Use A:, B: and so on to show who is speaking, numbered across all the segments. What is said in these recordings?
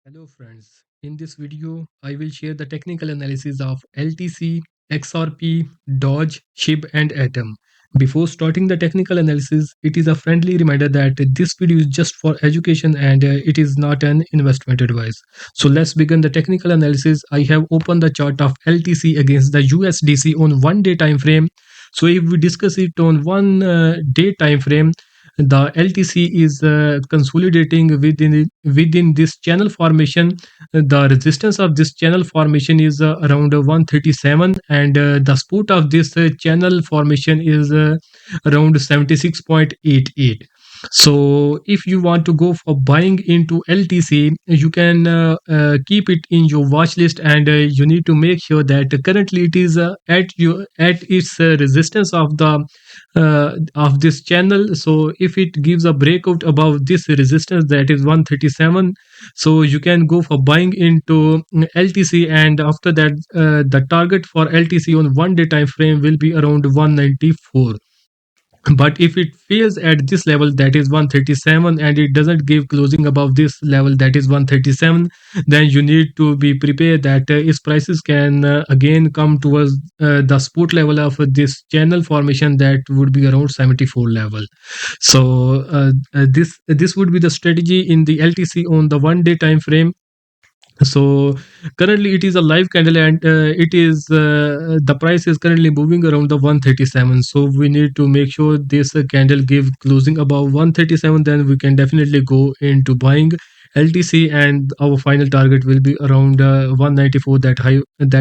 A: Hello friends, in this video I will share the technical analysis of LTC, XRP, DOGE, SHIB and Atom. Before starting the technical analysis, it is a friendly reminder that this video is just for education and it is not an investment advice. So let's begin the technical analysis. I have opened the chart of LTC against the USDC on 1 day time frame. So if we discuss it on one day time frame, the LTC is consolidating within this channel formation. The resistance of this channel formation is around 137, and the support of this channel formation is around 76.88. So if you want to go for buying into LTC, you can keep it in your watch list, and you need to make sure that currently it is at its resistance of this channel. So if it gives a breakout above this resistance, that is 137, so you can go for buying into LTC, and after that the target for LTC on 1 day time frame will be around 194. But if it fails at this level, that is 137, and it doesn't give closing above this level, that is 137, then you need to be prepared that its prices can again come towards the support level of this channel formation, that would be around 74 level. So this would be the strategy in the LTC on the 1 day time frame. So currently it is a live candle, and it is the price is currently moving around the 137. So we need to make sure this candle give closing above 137, then we can definitely go into buying LTC, and our final target will be around 194, that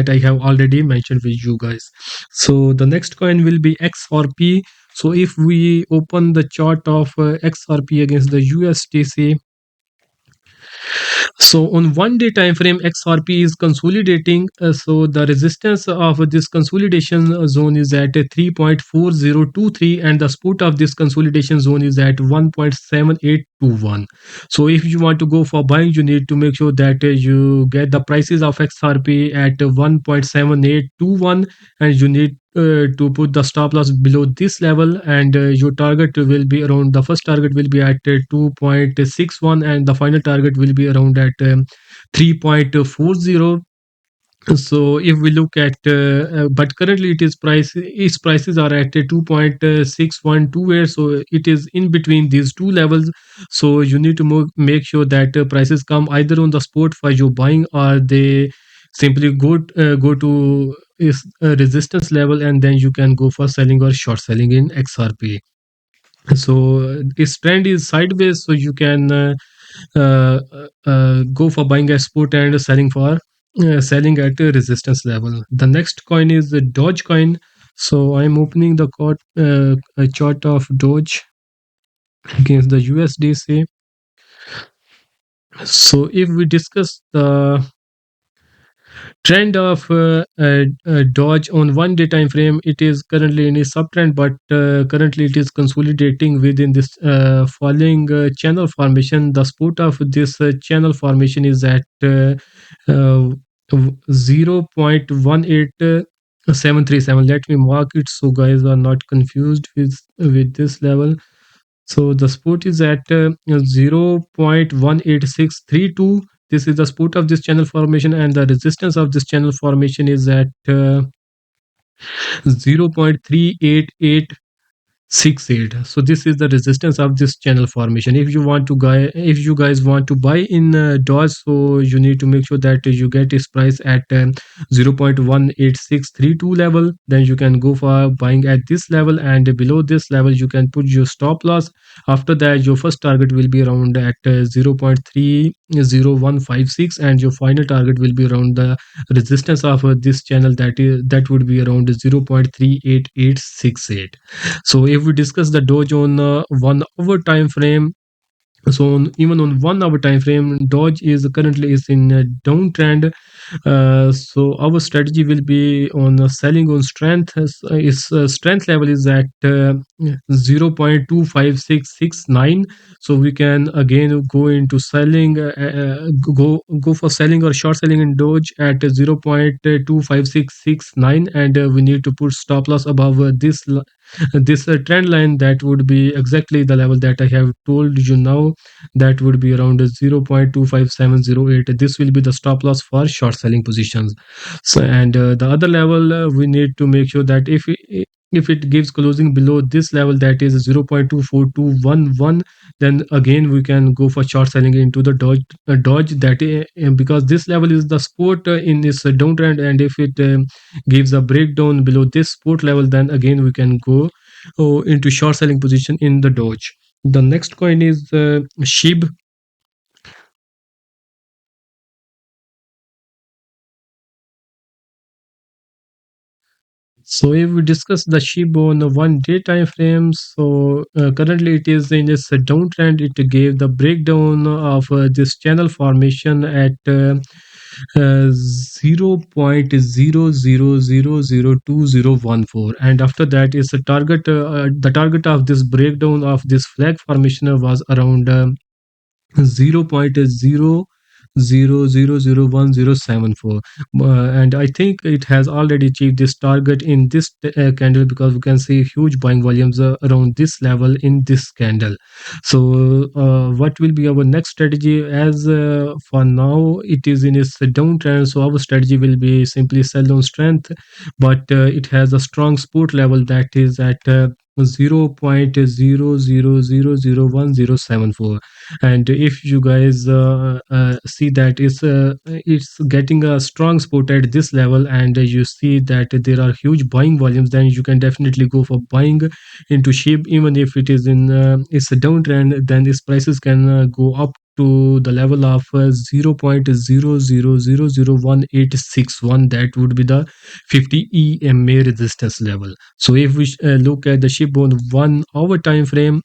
A: I have already mentioned with you guys. So the next coin will be XRP. So if we open the chart of XRP against the USDC, so on 1 day time frame, XRP is consolidating. So the resistance of this consolidation zone is at 3.4023, and the support of this consolidation zone is at 1.7821. So if you want to go for buying, you need to make sure that you get the prices of XRP at 1.7821, and you need to put the stop loss below this level, and your target will be around, the first target will be at 2.61, and the final target will be around at 3.40. So if we look at but currently its prices are at 2.612, so it is in between these two levels. So you need to make sure that prices come either on the spot for your buying, or they simply go to is a resistance level, and then you can go for selling or short selling in XRP. So its trend is sideways, so you can uh, go for buying at spot and selling at a resistance level. The next coin is the Dogecoin. So I'm opening the a chart of Doge against the USDC. So if we discuss the trend of Doge on 1 day time frame, it is currently in a subtrend, but currently it is consolidating within this falling channel formation. The support of this channel formation is at 0.18737. Let me mark it so guys are not confused with this level. So the support is at 0.18632. This is the support of this channel formation, and the resistance of this channel formation is at 0.38868. So this is the resistance of this channel formation. If you guys want to buy in DOGE, so you need to make sure that you get its price at 0.18632 level, then you can go for buying at this level, and below this level you can put your stop loss. After that, your first target will be around at 0.30156, and your final target will be around the resistance of this channel, that would be around 0.38868. So if we discuss the Doge on 1 hour time frame, so even on 1 hour time frame, Doge is currently is in a downtrend. So our strategy will be on selling on strength. Its strength level is at 0.25669. So we can again go into selling, go for selling or short selling in Doge at 0.25669, and we need to put stop loss above this trend line. That would be exactly the level that I have told you now. That would be around 0.25708. This will be the stop loss for short selling positions. So, and the other level, we need to make sure that if it gives closing below this level, that is 0.24211, then again we can go for short selling into the Doge, that because this level is the support in this downtrend, and if it gives a breakdown below this support level, then again we can go into short selling position in the Doge. The next coin is SHIB. So if we discuss the SHIB on a 1 day time frame, so currently it is in its downtrend. It gave the breakdown of this channel formation at 0.00002014, and after that is the target of this breakdown of this flag formation was around 0.00001074, and I think it has already achieved this target in this candle, because we can see huge buying volumes around this level in this candle. So what will be our next strategy? As for now it is in its downtrend, so our strategy will be simply sell on strength, but it has a strong support level that is at 0.00001074. And if you guys see that it's getting a strong support at this level, and you see that there are huge buying volumes, then you can definitely go for buying into SHIB. Even if it is in it's a downtrend, then its prices can go up to the level of 0.00001861. That would be the 50 EMA resistance level. So if we look at the SHIB on 1 hour time frame,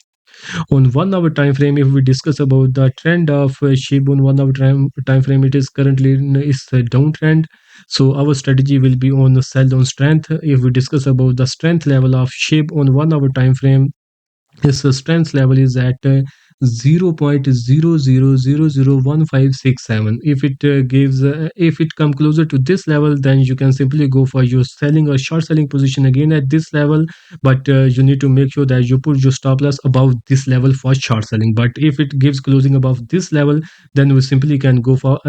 A: on 1 hour time frame, if we discuss about the trend of SHIB on 1 hour time frame, it is currently in is a downtrend. So our strategy will be on sell on strength. If we discuss about the strength level of SHIB on 1 hour time frame, its strength level is at 0.00001567. If it come closer to this level, then you can simply go for your selling or short selling position again at this level, but you need to make sure that you put your stop loss above this level for short selling. But if it gives closing above this level, then we simply go for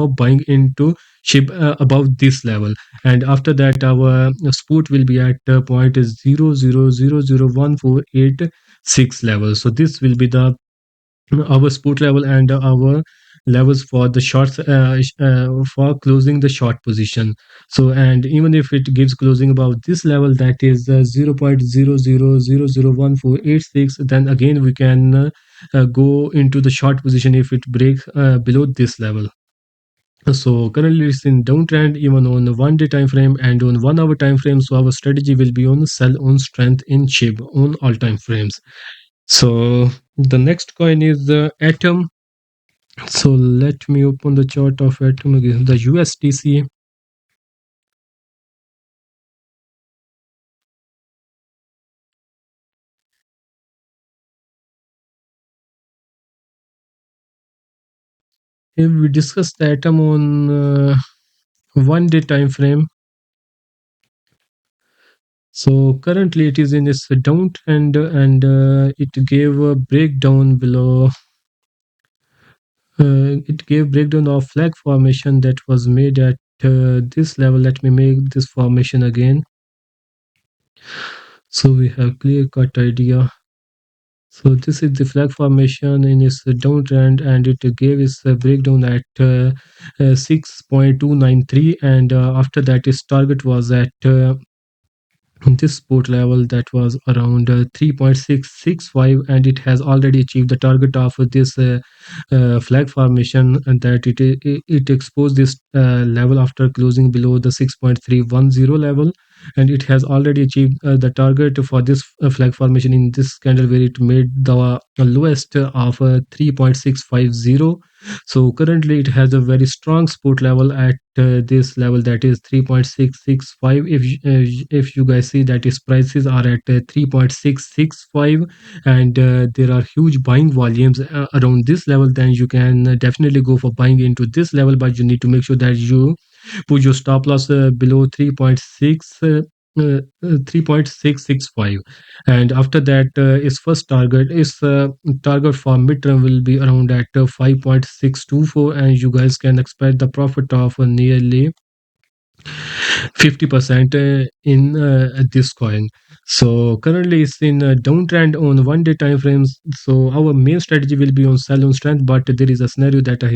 A: buying into SHIB above this level, and after that our support will be at 0.00001486 level. So this will be the our support level and our levels for the shorts, for closing the short position. So, and even if it gives closing above this level, that is 0.00001486, then again we can go into the short position if it breaks below this level. So currently it's in downtrend even on a 1 day time frame and on 1 hour time frame. So our strategy will be on sell on strength in SHIB on all time frames. So the next coin is the Atom. So let me open the chart of Atom again, the USDC. If we discuss the Atom on 1 day time frame, so currently it is in its downtrend, and it gave a breakdown below. It gave breakdown of flag formation that was made at this level. Let me make this formation again, so we have clear cut idea. So this is the flag formation in its downtrend, and it gave its breakdown at 6.293, and after that its target was at this support level, that was around 3.665, and it has already achieved the target of this flag formation, and that it exposed this level after closing below the 6.310 level. and it has already achieved the target for this flag formation in this candle, where it made the lowest of 3.650. So currently it has a very strong support level at this level, that is 3.665. If you guys see that its prices are at 3.665, and there are huge buying volumes around this level, then you can definitely go for buying into this level. But you need to make sure that you put your stop loss below 3.665, and after that its first target is target for midterm will be around at 5.624, and you guys can expect the profit of nearly 50% in this coin. So currently it's in a downtrend on 1 day time frames. So our main strategy will be on sell on strength, but there is a scenario that I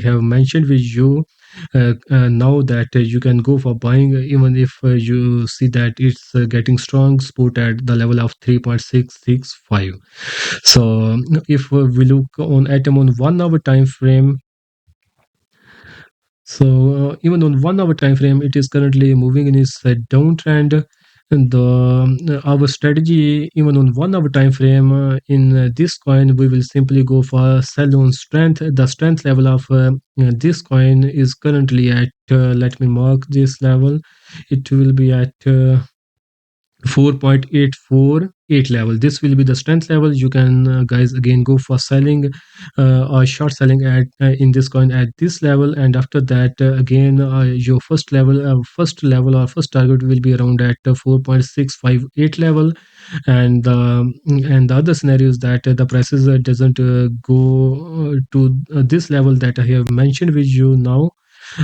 A: have mentioned with you now, that you can go for buying even if you see that it's getting strong support at the level of 3.665. So if we look on atom on 1 hour time frame, so even on 1 hour time frame, it is currently moving in its downtrend. And our strategy, even on 1 hour time frame, in this coin, we will simply go for sell on strength. The strength level of this coin is currently at. Let me mark this level. It will be at 4.848 level. This will be the strength level. You can guys again go for selling or short selling at in this coin at this level, and after that again your first level or first target will be around at 4.658 level. And the other scenario is that the prices doesn't go to this level that I have mentioned with you now,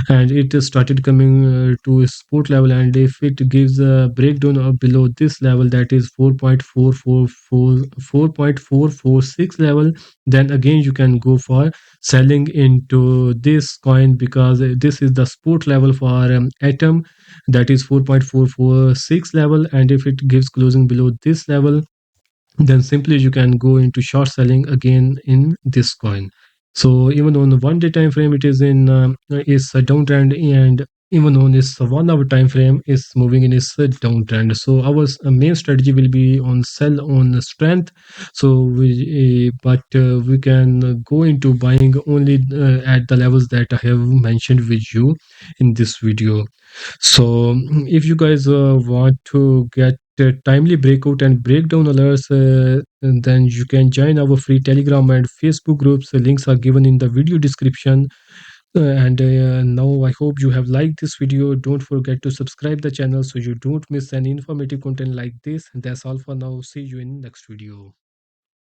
A: and it started coming to a support level, and if it gives a breakdown of below this level, that is 4.446 level, then again you can go for selling into this coin, because this is the support level for atom, that is 4.446 level, and if it gives closing below this level, then simply you can go into short selling again in this coin. So even on the 1 day time frame, it is in is a downtrend, and even on this 1 hour time frame is moving in its downtrend. So our main strategy will be on sell on strength. So we can go into buying only at the levels that I have mentioned with you in this video. So if you guys want to get timely breakout and breakdown alerts, then you can join our free Telegram and Facebook groups. The links are given in the video description. And now I hope you have liked this video. Don't forget to subscribe the channel so you don't miss any informative content like this. That's all for now. See you in next video.